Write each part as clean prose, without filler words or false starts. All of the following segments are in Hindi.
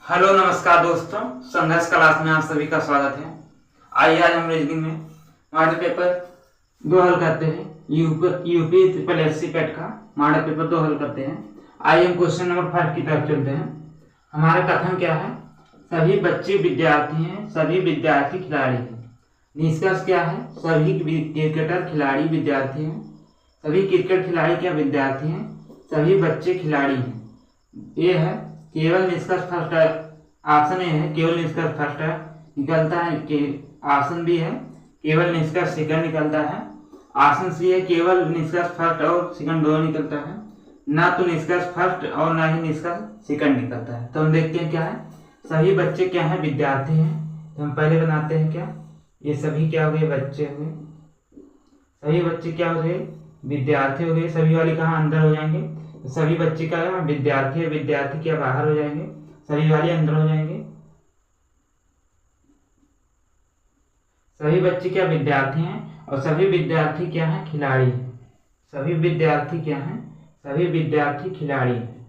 हेलो नमस्कार दोस्तों, संघर्ष क्लास में आप सभी का स्वागत है। आइए आज हम रीजनिंग में मॉडल पेपर 2 हल करते हैं। यूपी ट्रिपल एससी पेट का मॉडल पेपर 2 हल करते हैं। आइए हम क्वेश्चन नंबर 5 की तरफ चलते हैं। हमारा कथन क्या है? सभी बच्चे विद्यार्थी हैं, सभी विद्यार्थी खिलाड़ी हैं। निष्कर्ष क्या है? सभी क्रिकेटर खिलाड़ी विद्यार्थी हैं, सभी क्रिकेट खिलाड़ी क्या विद्यार्थी हैं, सभी बच्चे खिलाड़ी हैं। ये है केवल निष्कर्ष फर्स्ट है। ऑप्शन ए है केवल निष्कर्ष फर्स्ट है निकलता है कि ऑप्शन बी है केवल निष्कर्ष सेकंड निकलता है। ऑप्शन सी है केवल निष्कर्ष फर्स्ट और सेकंड दोनों निकलता है। ना तो निष्कर्ष फर्स्ट और ना ही निष्कर्ष सेकंड निकलता है। तो हम देखते हैं क्या है। सभी बच्चे क्या है? विद्यार्थी हैं। तो हम पहले बनाते हैं क्या, ये सभी क्या हो गए? बच्चे हुए। सभी बच्चे क्या हो गए? विद्यार्थी हो गए। सभी वाले कहाँ? अंदर हो जाएंगे। तो सभी बच्चे का विद्यार्थी है, विद्यार्थी क्या बाहर हो जाएंगे, सभी वाले अंदर हो जाएंगे। सभी बच्चे क्या विद्यार्थी हैं और सभी विद्यार्थी क्या हैं? खिलाड़ी हैं। सभी विद्यार्थी क्या हैं? सभी विद्यार्थी खिलाड़ी हैं।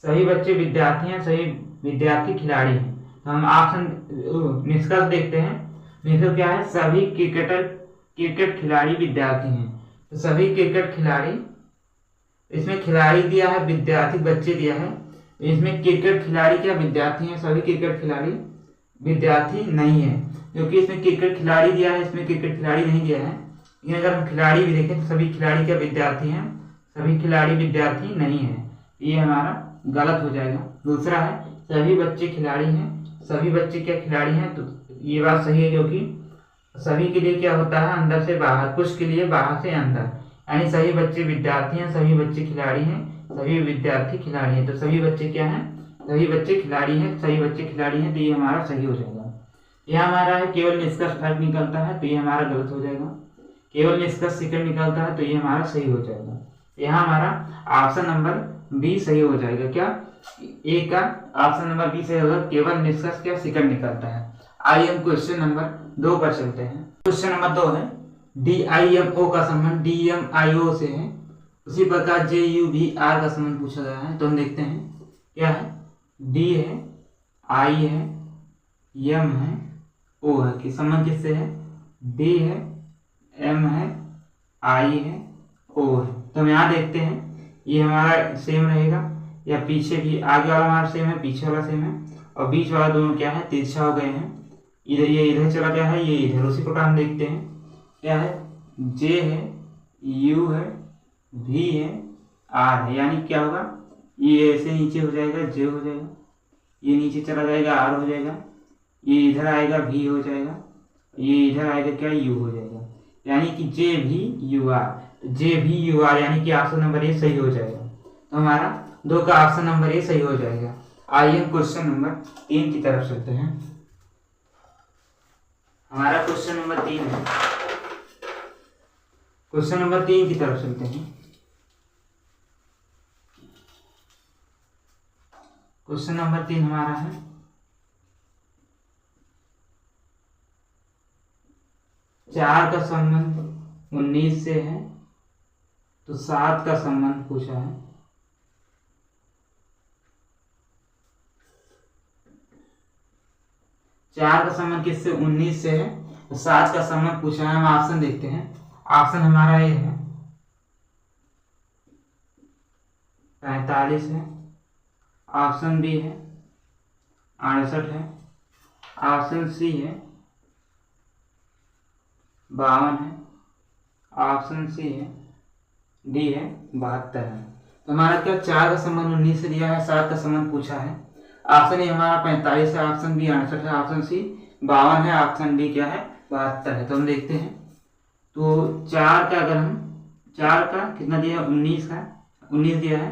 सभी बच्चे विद्यार्थी हैं, सभी विद्यार्थी खिलाड़ी हैं। तो हम ऑप्शन निष्कर्ष देखते हैं। निष्कर्ष क्या है? सभी क्रिकेट खिलाड़ी विद्यार्थी हैं। तो सभी क्रिकेट खिलाड़ी, इसमें खिलाड़ी दिया है, विद्यार्थी बच्चे दिया है। इसमें क्रिकेट खिलाड़ी क्या विद्यार्थी हैं? सभी क्रिकेट खिलाड़ी विद्यार्थी नहीं है, क्योंकि इसमें क्रिकेट खिलाड़ी दिया है, इसमें क्रिकेट खिलाड़ी नहीं दिया है। लेकिन अगर हम खिलाड़ी भी देखें तो सभी खिलाड़ी क्या विद्यार्थी हैं? सभी खिलाड़ी विद्यार्थी नहीं है। ये हमारा गलत हो जाएगा। दूसरा है सभी बच्चे खिलाड़ी हैं। सभी बच्चे क्या खिलाड़ी हैं? तो ये बात सही है, क्योंकि सभी के लिए क्या होता है? अंदर से बाहर, कुछ के लिए बाहर से अंदर। यानी सभी बच्चे विद्यार्थी हैं, सभी बच्चे खिलाड़ी हैं, सभी विद्यार्थी खिलाड़ी हैं। तो सभी बच्चे क्या हैं? सभी बच्चे खिलाड़ी हैं, सभी बच्चे खिलाड़ी हैं। तो ये हमारा सही हो जाएगा। यह हमारा है केवल निष्कर्ष फर्स्ट निकलता है, तो ये हमारा गलत हो जाएगा। केवल निष्कर्ष सेकंड निकलता है, तो ये हमारा सही हो जाएगा। यहाँ हमारा ऑप्शन नंबर बी सही हो जाएगा। क्या ए का ऑप्शन नंबर बी सही होगा। केवल निष्कर्ष क्या सेकंड निकलता है। आइए हम क्वेश्चन नंबर 2 पर चलते हैं। क्वेश्चन नंबर 2 है DIMO का संबंध DMIO से है, उसी प्रकार JUVR का संबंध पूछा गया है। तो हम देखते हैं क्या है। D है, I है, M है, O है। कि संबंध किससे है? D है, M है, I है, O है। तो हम यहाँ देखते हैं ये हमारा सेम रहेगा या पीछे भी, आगे वाला हमारा सेम है, पीछे वाला सेम है, और बीच वाला दोनों क्या है? तिरछा हो गए हैं। इधर ये इधर चला गया है, ये इधर। उसी प्रकार हम देखते हैं क्या है। J है, U है, V है, R है। यानी क्या होगा? ये ऐसे नीचे हो जाएगा, J हो जाएगा, ये नीचे चला जाएगा, R हो जाएगा, ये इधर आएगा, V हो जाएगा, ये इधर आएगा, क्या? U हो जाएगा। यानी कि JVUR, JVUR यानी कि ऑप्शन नंबर ए सही हो जाएगा। तो हमारा 2 का ऑप्शन नंबर ए सही हो जाएगा। आइए हम क्वेश्चन नंबर 3 की तरफ चलते हैं। हमारा क्वेश्चन नंबर 3 है। क्वेश्चन नंबर 3 की तरफ चलते हैं। क्वेश्चन नंबर 3 हमारा है 4 का संबंध 19 से है, तो 7 का संबंध पूछा है। चार का संबंध किससे? 19 से है। तो 7 का संबंध पूछा है। हम ऑप्शन देखते हैं। ऑप्शन हमारा ये है 45 है, ऑप्शन बी है 68 है, ऑप्शन सी है 52 है, ऑप्शन सी है डी है 72 है। तो हमारा क्या 4 का संबंध 19 से दिया है, 7 का संबंध पूछा है। ऑप्शन ए हमारा 45 है, ऑप्शन बी 68 है, ऑप्शन सी 52 है, ऑप्शन डी क्या है? 72 है। तो हम देखते हैं। तो 4 का अगर हम 4 का कितना दिया है? 19 का 19 दिया है।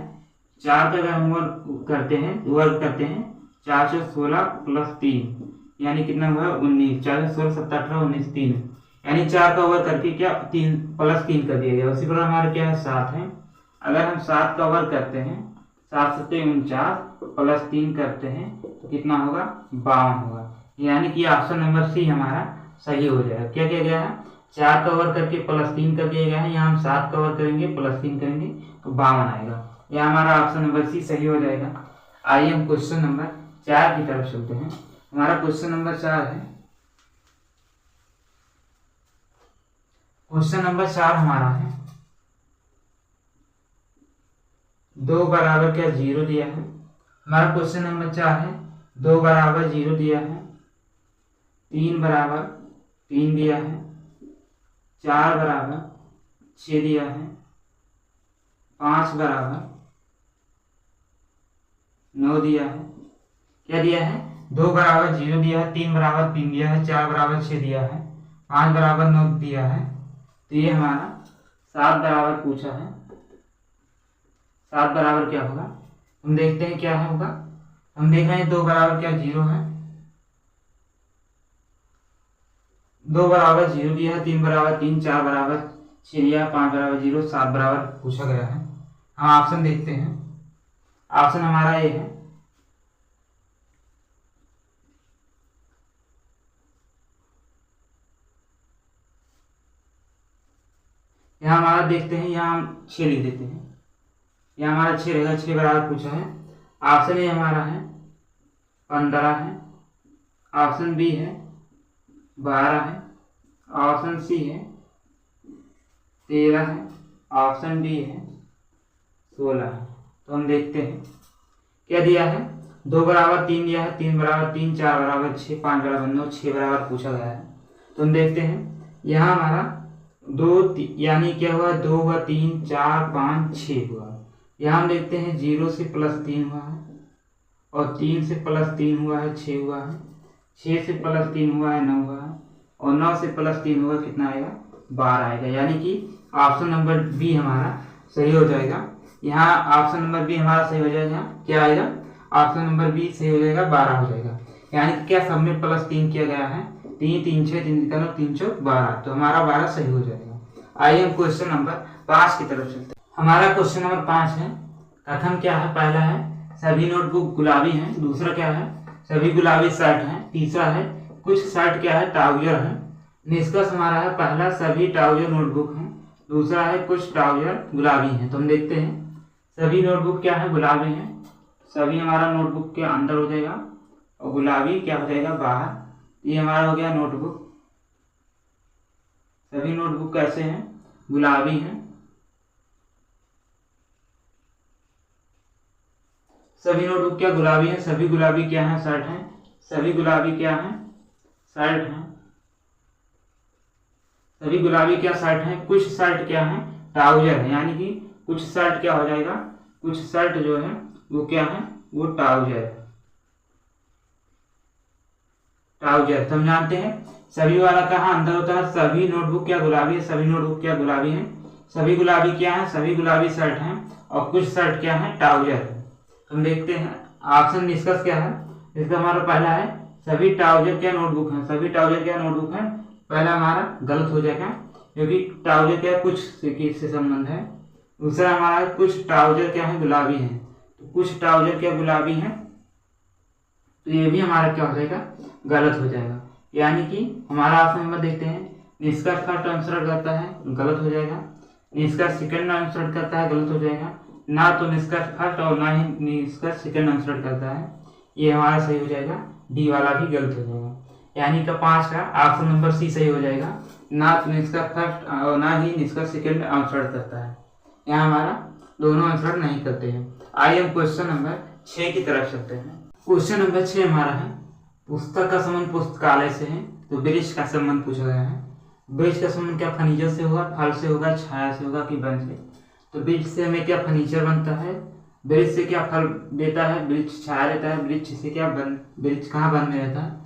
4 का अगर हम वर्ग करते हैं 4 से 16 प्लस 3 यानी कितना हुआ? 19। 4 से 16 17 18 19 3, यानी 4 का वर्ग करके क्या 3 प्लस 3 कर दिया गया। उसी प्रकार हमारा क्या है? 7 है। अगर हम 7 का वर्ग करते हैं 7 7 49 प्लस 3 करते हैं तो कितना होगा? 52 होगा। यानी कि ऑप्शन नंबर सी हमारा सही हो जाएगा। क्या किया गया है? 4 का वर्ग करके प्लस 3 कर दिया गया है। यहाँ हम 7 का वर्ग करेंगे प्लस 3 करेंगे तो 52 आएगा। यहाँ हमारा ऑप्शन नंबर सी सही हो जाएगा। आइए हम क्वेश्चन नंबर 4 की तरफ चलते हैं। हमारा क्वेश्चन नंबर 4 है। क्वेश्चन नंबर 4 हमारा है 2 बराबर क्या 0 दिया है। हमारा क्वेश्चन नंबर 4 है 2 बराबर 0 दिया है, 3 बराबर 3 दिया है, 4 बराबर 6 दिया है, 5 बराबर 9 दिया है। क्या दिया है? 2 बराबर 0 दिया है, 3 बराबर 3 दिया है, 4 बराबर 6 दिया है, 5 बराबर 9 दिया है। तो ये हमारा 7 बराबर पूछा है। 7 बराबर क्या होगा हम देखते हैं क्या है होगा। हम देख रहे हैं 2 बराबर क्या 0 है, 2 बराबर 0 दिया है, 3 बराबर 3, 4 बराबर 6 दिया है, 5 बराबर 0, 7 बराबर पूछा गया है। हम ऑप्शन देखते हैं। ऑप्शन हमारा ये है। यहाँ हमारा देखते हैं, यहाँ हम 6 लिख देते हैं। यहाँ हमारा 6 रहेगा, 6 बराबर पूछा है। ऑप्शन ए हमारा है 15 है, ऑप्शन बी है 12 है, ऑप्शन सी है 13 है, ऑप्शन डी है 16 है। तो हम देखते हैं क्या दिया है। 2 बराबर 3 दिया है, 3 बराबर 3, 4 बराबर 6, 5 बराबर 9, 6 बराबर पूछा गया है। तो हम देखते हैं यहाँ हमारा 2 यानी क्या हुआ 2 हुआ, 3, 4, 5, 6 हुआ। यहाँ हम देखते हैं 0 से +3 हुआ है, और 3 से +3 हुआ है 6 हुआ है, 6 से +3 हुआ है 9 हुआ है, और 9 से +3 हुआ कितना आएगा 12 आएगा। यानी कि ऑप्शन नंबर बी हमारा सही हो जाएगा। यहाँ ऑप्शन नंबर बी हमारा सही हो जाएगा। क्या आएगा? ऑप्शन नंबर बी सही हो जाएगा, 12 हो जाएगा। यानी कि क्या सब में +3 किया गया है, 3, 3, 6, 3, 3, 3, 4, 12। तो हमारा 12 सही हो जाएगा। आइए हम क्वेश्चन नंबर 5 की तरफ चलते हैं। हमारा क्वेश्चन नंबर 5 है। कथन क्या है? पहला है सभी नोटबुक गुलाबी हैं, दूसरा क्या है सभी गुलाबी शर्ट हैं, तीसरा है कुछ शर्ट क्या है ट्राउजर है। निष्कर्ष हमारा है पहला सभी ट्राउजर नोटबुक हैं, दूसरा है कुछ ट्राउजर गुलाबी हैं। तो हम देखते हैं सभी नोटबुक क्या है गुलाबी हैं, सभी हमारा नोटबुक के अंदर हो जाएगा और गुलाबी क्या हो जाएगा बाहर। ये हमारा हो गया नोटबुक। सभी नोटबुक कैसे हैं? गुलाबी हैं। सभी नोटबुक क्या गुलाबी हैं, सभी गुलाबी क्या है शर्ट हैं, सभी गुलाबी क्या है शर्ट हैं, सभी गुलाबी क्या शर्ट हैं, कुछ शर्ट क्या है ट्राउजर है। यानी कि कुछ शर्ट क्या हो जाएगा, कुछ शर्ट जो है वो क्या है वो ट्राउजर है। ट्राउजर तो हम जानते हैं सभी वाला कहाँ अंदर होता है, सभी नोटबुक क्या गुलाबी है, सभी नोटबुक क्या गुलाबी है, सभी गुलाबी क्या है सभी गुलाबी शर्ट हैं, और कुछ शर्ट क्या है ट्राउजर है। हम देखते हैं ऑप्शन निष्कर्ष क्या है। इसका हमारा पहला है सभी ट्राउजर क्या नोटबुक हैं, सभी ट्राउजर क्या नोटबुक हैं। पहला हमारा गलत हो जाएगा क्योंकि ट्राउजर क्या कुछ से संबंध है। दूसरा हमारा कुछ ट्राउजर क्या है गुलाबी हैं, तो कुछ ट्राउजर क्या गुलाबी हैं, तो ये भी हमारा क्या हो जाएगा गलत हो जाएगा। यानी कि हमारा ऑप्शन नंबर देखते हैं निष्कर्ष फर्स्ट अनुसरण करता है गलत हो जाएगा, निष्कर्ष सेकंड अनुसरण करता है गलत हो जाएगा, ना तो निष्कर्ष फर्स्ट और ना ही निष्कर्ष सेकंड अनुसरण करता है, ये हमारा सही हो जाएगा। डी वाला भी गलत हो जाएगा। यानी कि 5 का ऑप्शन नंबर सी सही हो जाएगा, ना तो निष्कर्ष फर्स्ट और ना ही निष्कर्ष सेकंड अनुसरण करता है। यहाँ हमारा दोनों अनुसरण नहीं करते हैं। आइए हम क्वेश्चन नंबर 6 की तरफ चलते हैं। क्वेश्चन नंबर 6 हमारा है पुस्तक का संबंध पुस्तकालय से है, तो वृक्ष का संबंध पूछा गया है। वृक्ष का संबंध क्या फर्नीचर से होगा, फल से होगा, छाया से होगा कि वन से। तो वृक्ष से हमें क्या फर्नीचर बनता है, वृक्ष से क्या फल देता है, वृक्ष छाया देता है, वृक्ष से क्या वन, वृक्ष कहाँ वन में रहता है,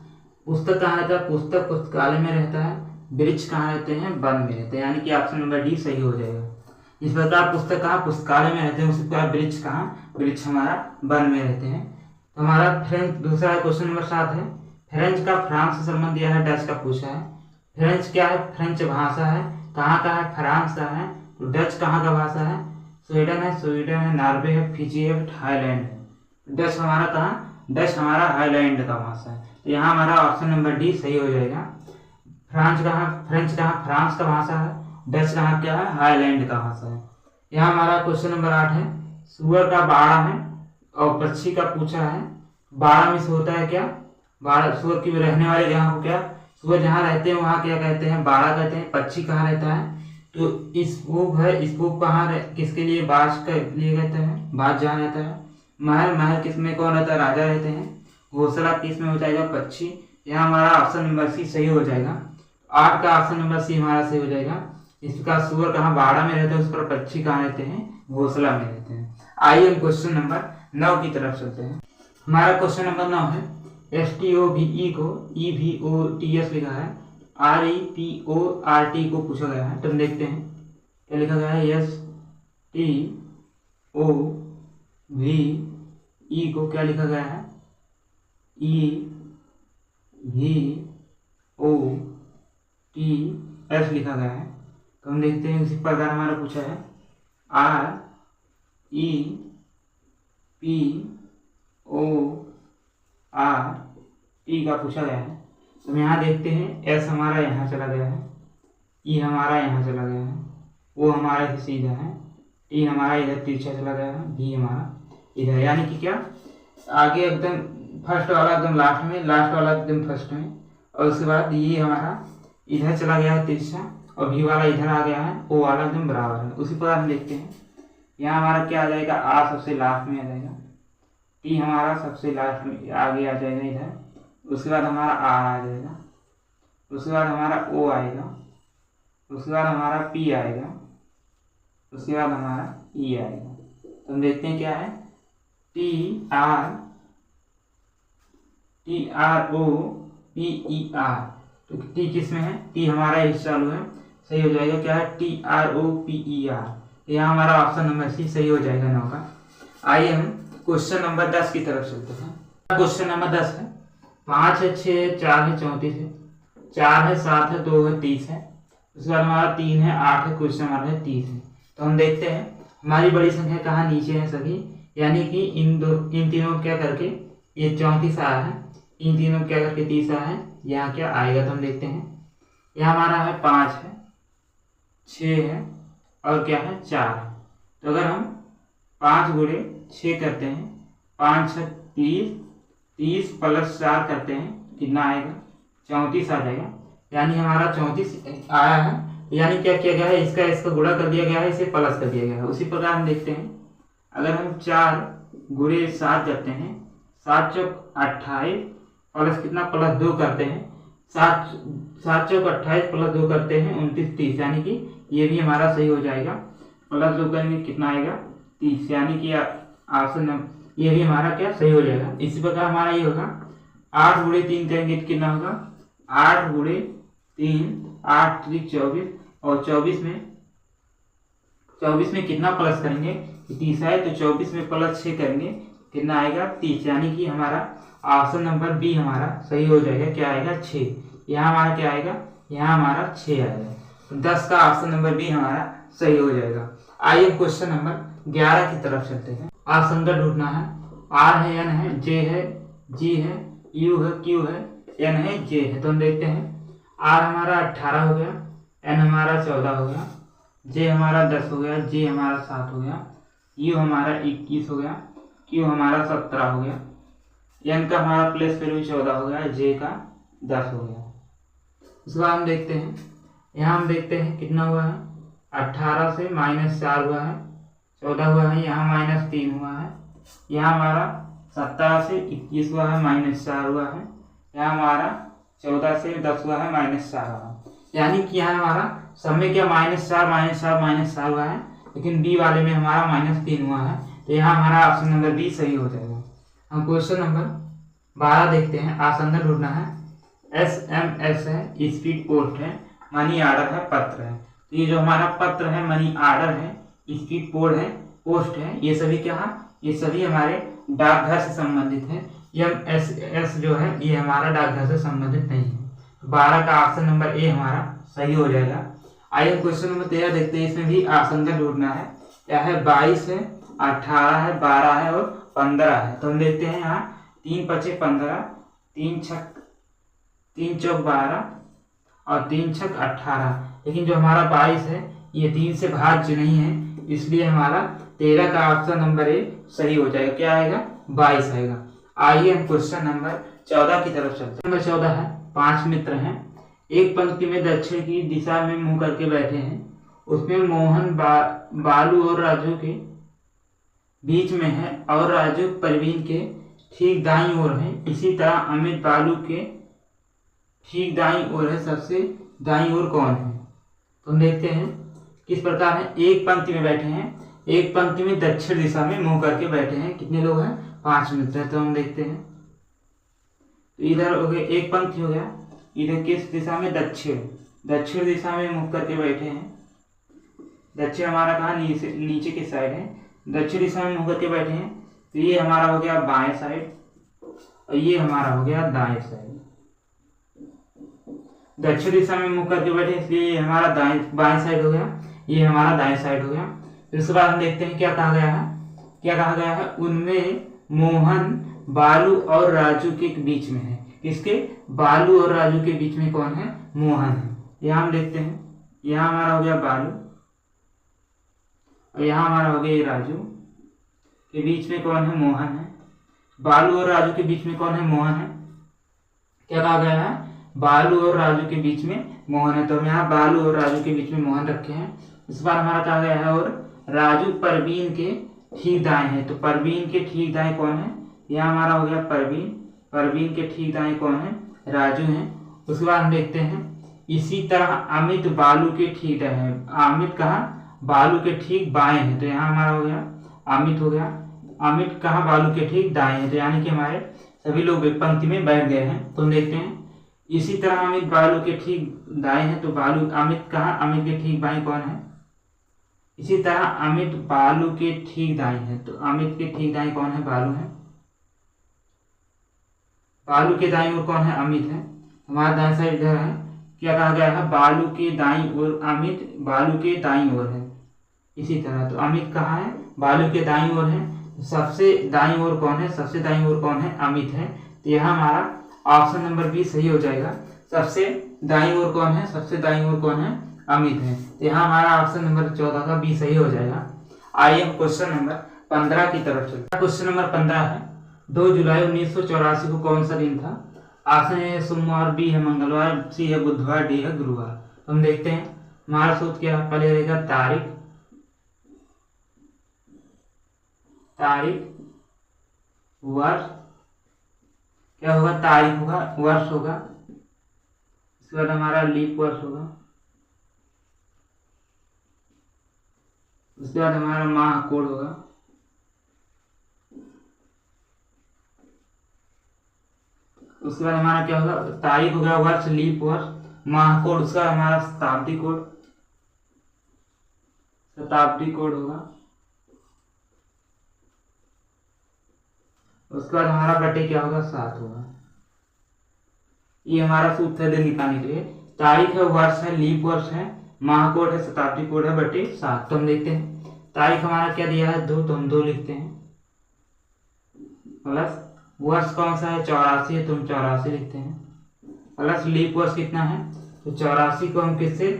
पुस्तक कहाँ रहता है, पुस्तक पुस्तकालय में रहता है, वृक्ष कहाँ रहते हैं वन में रहते हैं। यानी कि ऑप्शन नंबर डी सही हो जाएगा। इस प्रकार पुस्तक कहाँ पुस्तकालय में रहते हैं, उसी प्रकार वृक्ष कहाँ, वृक्ष हमारा वन में रहते हैं। तो हमारा फ्रेंच दूसरा क्वेश्चन नंबर 7 है फ्रेंच का फ्रांस से संबंध दिया है, डच का पूछा है। फ्रेंच क्या है, फ्रेंच भाषा है, कहाँ का है फ्रांस का है, तो डच कहाँ का भाषा है, स्वीडन है, स्वीडन है, नॉर्वे है, फिजी है, थाईलैंड है। डच हमारा कहाँ, डच हमारा हाईलैंड का भाषा है। तो यहाँ हमारा ऑप्शन नंबर डी सही हो जाएगा। फ्रेंच कहाँ फ्रांस का भाषा है, डच कहाँ क्या है हाईलैंड का भाषा है। यहाँ हमारा क्वेश्चन नंबर 8 है सुअर का बाड़ा है और पक्षी का पूछा है। बाड़ा में से होता है क्या, बाड़ा सुअर की रहने वाली जगह को क्या, सुअर जहाँ रहते हैं वहाँ क्या कहते हैं, बाड़ा कहते हैं। पक्षी कहाँ रहता है, तो स्तूप है, स्तूप कहाँ किसके लिए, बाज के लिए कहते हैं, बाज जहाँ रहता है। महल, महल किस में कौन रहता है, राजा रहते हैं। घोंसला किस में हो जाएगा, पक्षी। यहाँ हमारा ऑप्शन नंबर सी सही हो जाएगा। 8 का ऑप्शन नंबर सी हमारा सही हो जाएगा। इसका सुअर कहाँ, बाड़ा में रहता है, उस पर पक्षी कहाँ रहते हैं, घोंसला में रहते हैं। आइए हम क्वेश्चन नंबर 9 की तरफ चलते हैं। हमारा क्वेश्चन नंबर 9 है, STOVE को EVOTS लिखा है, REPORT को पूछा गया है। तो हम देखते हैं क्या लिखा गया है। STOVE को क्या लिखा गया है, EVOTS लिखा गया है। तो हम देखते हैं इसी प्रकार हमारा पूछा है REPORT का पूछा गया है। तो हम यहाँ देखते हैं S हमारा यहाँ चला गया है, E हमारा यहाँ चला गया है, O हमारा इधर सीधा है, T हमारा इधर तिरछा चला गया है, B हमारा इधर, यानी कि क्या आगे एकदम फर्स्ट वाला एकदम लास्ट में, लास्ट वाला एकदम फर्स्ट में, और उसके बाद ये हमारा इधर चला गया है तिरछा, और B वाला इधर आ गया है, O वाला एकदम बराबर है। उसी प्रकार हम देखते हैं यहाँ हमारा क्या आ जाएगा, R सबसे लास्ट में आ जाएगा, T हमारा सबसे लास्ट में आगे आ जाएगा इधर, उसके बाद हमारा R आ जाएगा, उसके बाद हमारा O आएगा, उसके बाद हमारा P आएगा, उसके बाद हमारा E आएगा। तो हम देखते हैं क्या है, TROPER। तो T किस में है, T हमारा इस चालू है, सही हो जाएगा। क्या है, TROPER। यहाँ हमारा ऑप्शन नंबर सी सही हो जाएगा 9 का। आइए हम क्वेश्चन नंबर 10 की तरफ चलते हैं। क्वेश्चन नंबर 10 है, 5 है, 6 है, 4 है, 34 है, 4 है, 7 है, 2 है, 30 है, उसके बाद हमारा 3 है, 8 है, क्वेश्चन नंबर है 30 है। तो हम देखते हैं हमारी बड़ी संख्या कहाँ नीचे है सभी, यानी कि इन तीनों क्या करके ये 34 आया है, इन तीनों क्या करके 30 आया है, यहाँ क्या आएगा। तो हम देखते हैं यहाँ हमारा है 5 है, 6 है और क्या है 4 है। तो अगर हम 5 गुणे 6 करते हैं, 5 6 30, 30 प्लस 4 करते हैं, कितना आएगा, 34 आ जाएगा। यानी हमारा 34 आया है, यानी क्या किया गया है, इसका गुणा कर दिया गया है, इसे प्लस कर दिया गया है। उसी प्रकार हम देखते हैं अगर हम 4 गुणे 7 करते हैं, 7 चौक 28 प्लस कितना, प्लस 2 करते हैं, 7 चौक 28 प्लस 2 करते हैं 29 30, यानी कि ये भी हमारा सही हो जाएगा। प्लस 2 करेंगे कितना आएगा, 30, यानी कि ऑप्शन ये भी हमारा क्या सही हो जाएगा। इसी प्रकार हमारा ये होगा 8 गुणे 3 करेंगे तो कितना होगा, 8 गुणे 3, 8 3 24, और 24 में कितना प्लस करेंगे, 30 है, तो 24 में प्लस 6 करेंगे कितना आएगा, 30, यानी कि हमारा ऑप्शन नंबर बी हमारा सही हो जाएगा। क्या आएगा, 6। यहाँ हमारा क्या आएगा, यहाँ हमारा 6 आएगा। तो 10 का ऑप्शन नंबर बी हमारा सही हो जाएगा। आइए क्वेश्चन नंबर 11 की तरफ चलते हैं। आसंख्या ढूंढना है, R है, N है, J है, G है, U है, Q है, N है, J है। तो हम देखते हैं R हमारा 18 हो गया, N हमारा 14 हो गया, J हमारा 10 हो गया, G हमारा 7 हो गया, U हमारा 21 हो गया, Q हमारा 17 हो गया, N का हमारा प्लेस वैल्यू 14 हो गया, J का 10 हो गया। उसके बाद हम देखते हैं, यहाँ हम देखते हैं कितना हुआ है, 18 से -4 हुआ है, 14 हुआ है, यहाँ -3 हुआ है, यहाँ हमारा 17 से 21 हुआ है, -4 हुआ है, यहाँ हमारा 14 से 10 हुआ है, -4 हुआ है। यानी कि यहाँ हमारा सब में क्या -4 हुआ है, लेकिन बी वाले में हमारा -3 हुआ है। तो यहाँ हमारा ऑप्शन नंबर बी सही हो जाएगा। हम क्वेश्चन नंबर 12 देखते हैं। आसंख्या ढूंढना है, SMS है, स्पीड पोस्ट है, मनी ऑर्डर है, पत्र है। तो ये जो हमारा पत्र है, मनी ऑर्डर है, स्पीड पोस्ट है, ये सभी क्या है, ये सभी हमारे डाकघर से संबंधित है। MSS जो है ये हमारा डाकघर से संबंधित नहीं है। 12 का ऑप्शन नंबर ए हमारा सही हो जाएगा। आइए क्वेश्चन नंबर 13 देखते हैं। इसमें भी आसंख्या ढूंढना है, क्या है, 22 है, 18 है, 12 है और 15 है। तो हम देखते हैं यहाँ 3 5 15, 3 चौक 12 और 3 छक 18। लेकिन जो हमारा 22 है ये 3 से भाज्य नहीं है, इसलिए हमारा 13 का ऑप्शन नंबर ए सही हो जाएगा। क्या आएगा? 22 आएगा। आइए हम क्वेश्चन नंबर 14 की तरफ चलते हैं। नंबर 14 है, 5 मित्र हैं, एक पंक्ति में दक्षिण की दिशा में मुंह करके बैठे हैं। उसमें मोहन बालू और राजू के बीच में है और राजू परवीन के ठीक दाईं ओर है। इसी तरह अमित बालू के ठीक दाईं ओर है। सबसे दाईं ओर कौन है? तो हम देखते हैं किस प्रकार है। एक पंक्ति में बैठे हैं, एक पंक्ति में दक्षिण दिशा में मुंह करके बैठे हैं। कितने लोग हैं? 5 मित्र हैं। तो हम देखते हैं, तो इधर हो गया एक पंक्ति हो गया, इधर किस दिशा में? दक्षिण दिशा में मुंह करके बैठे हैं। दक्षिण हमारा कहाँ? नीचे के साइड है। दक्षिण दिशा में मुंह करके बैठे हैं, तो ये हमारा हो गया बाएं साइड और ये हमारा हो गया दाएं साइड। दक्षिण दिशा में मुंह करके बैठे इसलिए ये हमारा बाएं साइड हो गया, ये हमारा दाएं साइड हो गया। फिर उसके बाद हम देखते हैं क्या कहा गया है। क्या कहा गया है? उनमें मोहन बालू और राजू के बीच में है। किसके? बालू और राजू के बीच में कौन है? मोहन है। यहाँ हम देखते हैं, यहाँ हमारा हो गया बालू और यहाँ हमारा हो गया राजू, के बीच में कौन है? मोहन है। बालू और राजू के बीच में कौन है? मोहन है। क्या कहा गया है? बालू और राजू के बीच में मोहन है। तो हम यहाँ बालू और राजू के बीच में मोहन रखे हैं। इस बार हमारा कहा गया है और राजू परवीन के ठीक दाएं है। तो परवीन के ठीक दाएं कौन है? यहाँ हमारा हो गया परवीन, परवीन के ठीक दाएं कौन है? राजू है। उसके बाद हम देखते हैं इसी तरह अमित बालू के ठीक दाएं है। अमित कहाँ? बालू के ठीक बाएं है। तो यहाँ हमारा हो गया अमित हो गया। अमित कहाँ? बालू के ठीक दाएं है। तो यानी कि हमारे सभी लोग एक पंक्ति में बैठ गए हैं। तो हम देखते हैं इसी तरह अमित बालू के ठीक दाएं है। तो बालू अमित कहाँ? अमित के ठीक बाएं कौन है? इसी तरह अमित बालू के ठीक दाएं है। तो अमित के ठीक दाएं कौन है? बालू है। बालू के दाईं ओर कौन है? अमित है। हमारा दाएं साइड इधर है। क्या कहा गया है? बालू के दाईं ओर अमित बालू के दाईं ओर है। इसी तरह तो अमित कहाँ है? बालू के दाईं ओर है। सबसे दाईं ओर कौन है? सबसे दाईं ओर कौन है? अमित है। तो यहाँ हमारा ऑप्शन नंबर बी सही हो जाएगा। सबसे दाईं ओर कौन है? सबसे दाईं ओर कौन है? अमित है। तो यहाँ हमारा ऑप्शन नंबर 14 का बी सही हो जाएगा। आइए हम क्वेश्चन नंबर 15 की तरफ चलते हैं। क्वेश्चन नंबर 15 है, 2 जुलाई 1984 को कौन सा दिन था? ऑप्शन ए है सोमवार, बी है मंगलवार, सी है बुधवार, डी है गुरुवार। हम देखते हैं हमारा सूत्र क्या है। पहले रहेगा तारीख, वर्ष, क्या होगा? तारीख होगा, वर्ष होगा, इसके बाद हमारा लीप वर्ष होगा, उसके बाद हमारा माह कोड होगा, उसके बाद हमारा क्या होगा? तारीख हो गया, वर्ष, लीप वर्ष, माह कोड, उसका हमारा शताब्दी कोड, शताब्दी कोड होगा। उसके बाद हमारा बटे क्या होगा? 7 होगा। ये हमारा सूत्र है दिन निकालने के लिए। तारीख है, वर्ष है, लीप वर्ष है, माह कोड है, शताब्दी कोड है, बटे 7। तो हम देखते हैं तारीख हमारा क्या दिया है? 2, तो हम 2 लिखते हैं। प्लस वर्ष कौन सा है? 84 है, तो हम 84 लिखते हैं। प्लस लीप वर्ष कितना है? तो 84 को हम किससे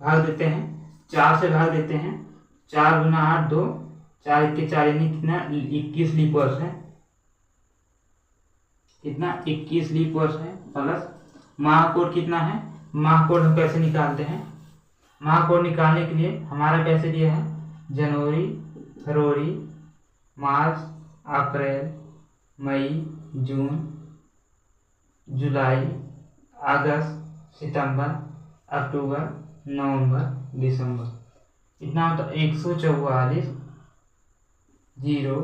भाग देते हैं? 4 से भाग देते हैं। 4 गुना 8 2, 4 1 4 यानी कितना? 21 लीप वर्ष है। कितना? 21 लीप वर्ष है। प्लस माह कोड कितना है? माह कोड हम कैसे निकालते हैं? माह कोड निकालने के लिए हमारा कैसे दिया है? जनवरी, फरवरी, मार्च, अप्रैल, मई, जून, जुलाई, अगस्त, सितंबर, अक्टूबर, नवंबर, दिसंबर। इतना होता 144, 0,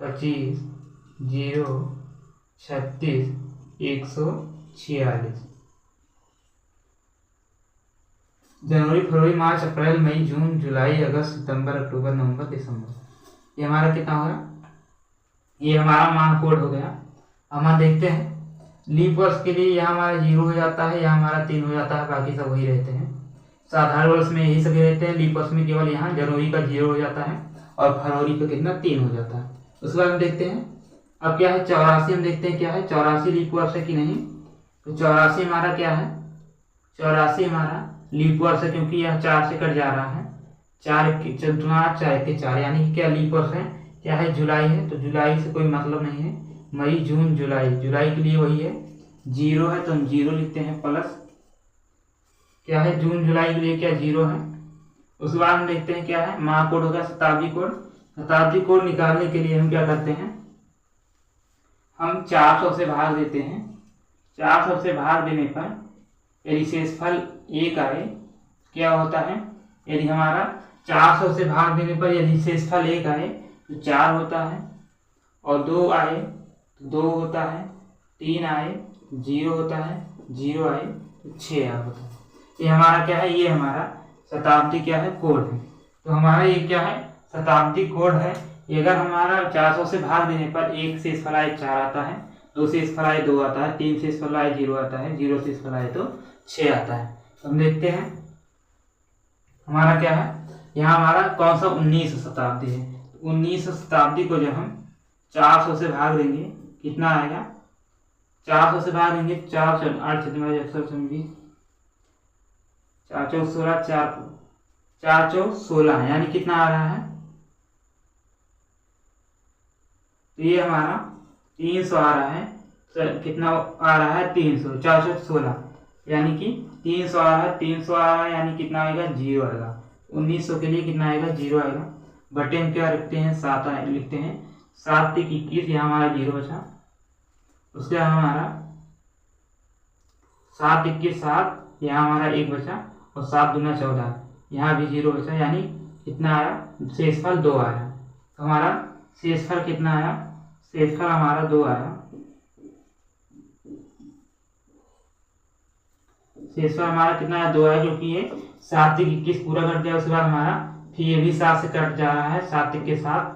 25, 0, 36, 146। जनवरी, फरवरी, मार्च, अप्रैल, मई, जून, जुलाई, अगस्त, सितंबर, अक्टूबर, नवंबर, दिसंबर। ये हमारा कितना होगा? ये हमारा माह कोड हो गया। हम देखते हैं लीप वर्ष के लिए यहाँ हमारा 0 हो जाता है, यहाँ हमारा 3 हो जाता है, बाकी सब वही रहते हैं। साधारण वर्ष में यही सभी रहते हैं। लीप वर्ष में केवल यहाँ जनवरी का 0 हो जाता है और फरवरी का कितना? 3 हो जाता है। उसके बाद हम देखते हैं अब क्या है? 84 हम देखते हैं क्या है? 84 लीप वर्ष है कि नहीं? तो 84 हमारा क्या है? 84 हमारा लीप वर्ष है, क्योंकि यह 4 से कट जा रहा है। 4 चौदुना 4 के 4 यानी कि क्या लीप वर्ष है, क्या है जुलाई है, तो जुलाई से कोई मतलब नहीं है। मई जून जुलाई, जुलाई के लिए वही है 0 है तो हम 0 लिखते हैं प्लस क्या है जून जुलाई के लिए क्या 0 है। उसके बाद हम देखते हैं क्या है माह कोड होगा शताब्दी कोड। शताब्दी कोड निकालने के लिए हम क्या करते हैं, हम 400 से भाग देते हैं। 400 से भाग देने पर यदि शेषफल 1 आए, क्या होता है, यदि हमारा 400 से भाग देने पर यदि शेषफल 1 आए तो 4 होता है, और 2 आए तो 2 होता है, 3 आए 0 होता है, 0 आए तो 6 होता है। ये हमारा क्या है, ये हमारा शताब्दी क्या है कोड है। तो हमारा ये क्या है शताब्दी कोड है। ये अगर हमारा 400 से भाग देने पर 1 शेषफल आए 4 आता है, 2 शेषफल आए 2 आता है, 3 शेषफल आए 0 आता है, 0 शेषफल आए तो 6 आता है। तो हम देखते हैं हमारा क्या है, यहाँ हमारा कौन सा 19 शताब्दी है। 19 शताब्दी को जब हम 400 से भाग देंगे कितना आएगा, 400 से भाग देंगे 4 8 120 4 4 16 4 4 16 यानी कितना आ रहा है, तो ये हमारा 300 आ रहा है। कितना आ रहा है 300, 4 4 16 यानी कि 300 आ रहा है, 300 आ रहा है यानी कितना आएगा 0 आएगा। 1900 के लिए कितना आएगा 0 आएगा। बटे हम क्या रखते हैं 7 लिखते हैं, 7 3 21 यहाँ हमारा 0 बचा। उसके बाद हमारा 7 21 7 यहाँ हमारा 1 बचा, और 7 दूना 14 यहाँ भी 0 बचा, यानी कितना आया शेषफल 2 आया। तो हमारा शेषफल कितना आया, शेषफल हमारा 2 आया। शेषफल हमारा कितना आया 2 आया, क्योंकि ये 7 3 21 पूरा कट गया। उसके बाद हमारा फिर ये भी 7 से कट जा रहा है, 7 3 के 7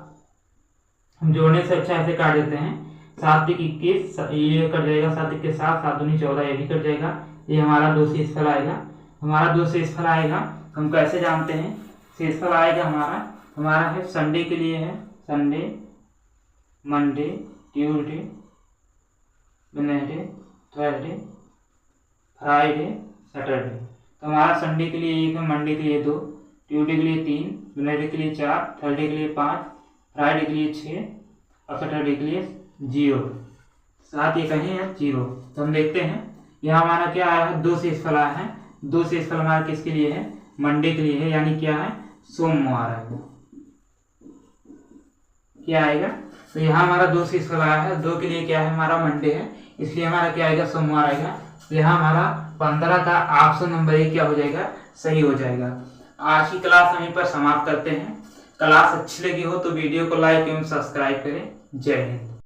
हम जोड़ने से अच्छा ऐसे काट देते हैं। 7 3 21 ये कट जाएगा, 7 3 के 7 7 दूनी 14 ये भी कट जाएगा। ये हमारा 2 शेषफल आएगा। हमारा 2 शेषफल आएगा, हम कैसे जानते हैं शेषफल आएगा हमारा है संडे के लिए है, Sunday Monday Tuesday Wednesday Thursday Friday Saturday. तो हमारा संडे के लिए 1 है, मंडे के लिए 2, ट्यूसडे के लिए 3, वेडनेसडे के लिए 4, थर्सडे के लिए 5, फ्राइडे के लिए 6 और सैटरडे के लिए 0। 7 ये कहीं है 0। तो हम देखते हैं यहाँ हमारा क्या आया है 2 शेषफल आया है। 2 शेषफल हमारा किसके लिए है, मंडे के लिए है, यानी क्या है सोमवार आएगा। क्या आएगा, तो यहाँ हमारा 2 शेषफल आया है, 2 के लिए क्या है हमारा मंडे है, इसलिए हमारा क्या आएगा सोमवार आएगा। तो यहाँ हमारा 15 का ऑप्शन नंबर 1 क्या हो जाएगा, सही हो जाएगा। आज की क्लास यहीं पर समाप्त करते हैं। क्लास अच्छी लगी हो तो वीडियो को लाइक एवं सब्सक्राइब करें। जय हिंद।